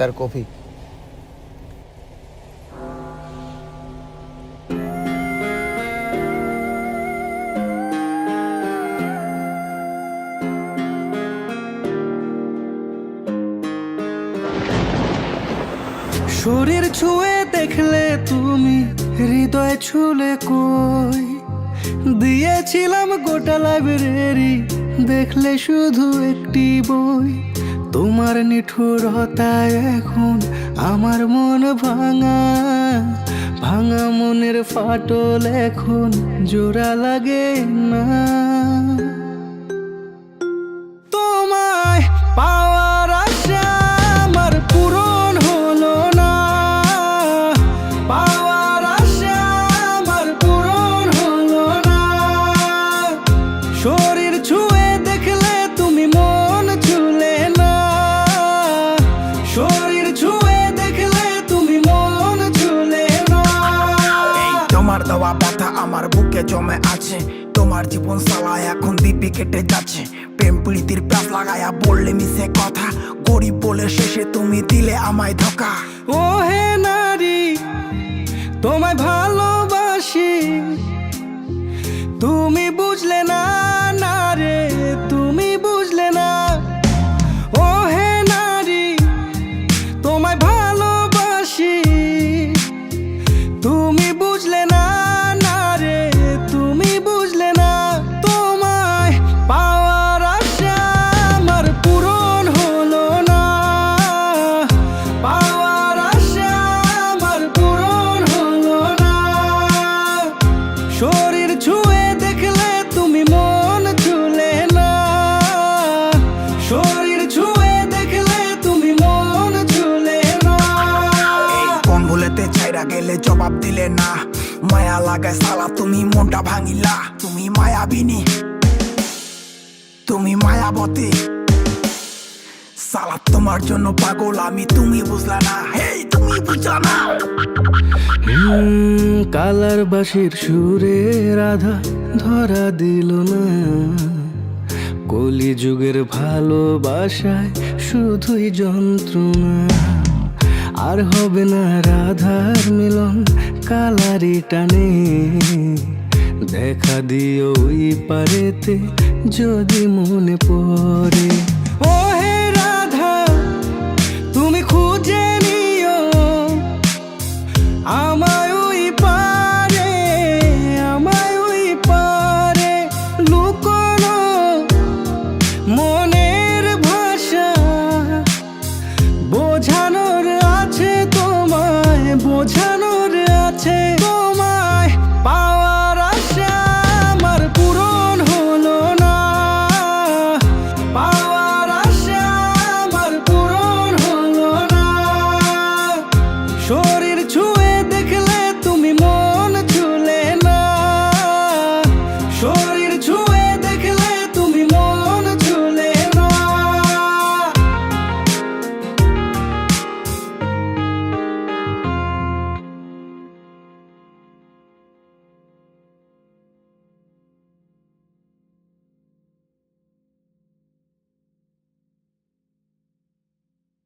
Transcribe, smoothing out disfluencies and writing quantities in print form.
Sir coffee. শরীর ছুঁয়ে দেখলে তুমি হৃদয় ছুলে কই, দিয়েছিলাম গোটা লাইব্রেরি দেখলে শুধু একটি বই। তোমার নিঠুরতায় এখন আমার মন ভাঙা ভাঙা, মনের ফাটল এখন জোড়া লাগে না। তোমায় পাওয়ার আশা আমার পূরণ হলো না, পাওয়ার আশা আমার পূরণ হলো না। শরীর ছুঁয়ে দেখলে তুমি মন ছুলে না, শরীর ছুঁয়ে দেখলে তুমি মন ছুলে না। এই তোমার দেওয়া ব্যথা আমার বুকে জমে আছে, তোমার জীবন সালা এখন দিব্যি কেটে যাচ্ছে। প্রেম প্রীতির প্যাস লাগায়া বললে মিশে কথা, গরিব বলে শেষে তুমি দিলে আমায় ধোকা। ও হে নারী তোমায় ভালোবাসি, তুমি বুঝলে না, না রে তুমি বুঝলে না। ও হে নারী তোমায় ভালোবাসি, তুমি বুঝলে না, না রে তুমি বুঝলে না। তোমায় পাওয়ার আশা আমার পূরণ হলো না, পাওয়ার আশা আমার পূরণ হলো না। শরীর ছুঁয়ে দেখলে তুমি মন ছুলে না, শরীর ছুঁয়ে দেখলে তুমি মন ছুলে না। এই কোন ভুলেতে ছাইরা গেলে জবাব দিলে না, মায়া লাগায় সালা তুমি মনটা ভাঙিলা। তুমি মায়াবিনী, তুমি মায়াবতী, সালা তোমার জন্য পাগল আমি, তুমি বুঝলা না, হেই তুমি বুঝলা না। কালার বাঁশির সুরে রাধা ধরা দিল না, কলি যুগের ভালোবাসায় শুধুই যন্ত্রণা। আর হবে না রাধার মিলন কালারি টানে, দেখা দিও ওই পারেতে যদি মনে পড়ে। ও হে রাধা তুমি খুঁজে নিও আমায় ওই পারে, আমায় ওই পারে। লুকোনো মনের ভাষা বোঝানোর আছে তোমায়, বোঝানোর আছে তোমায়।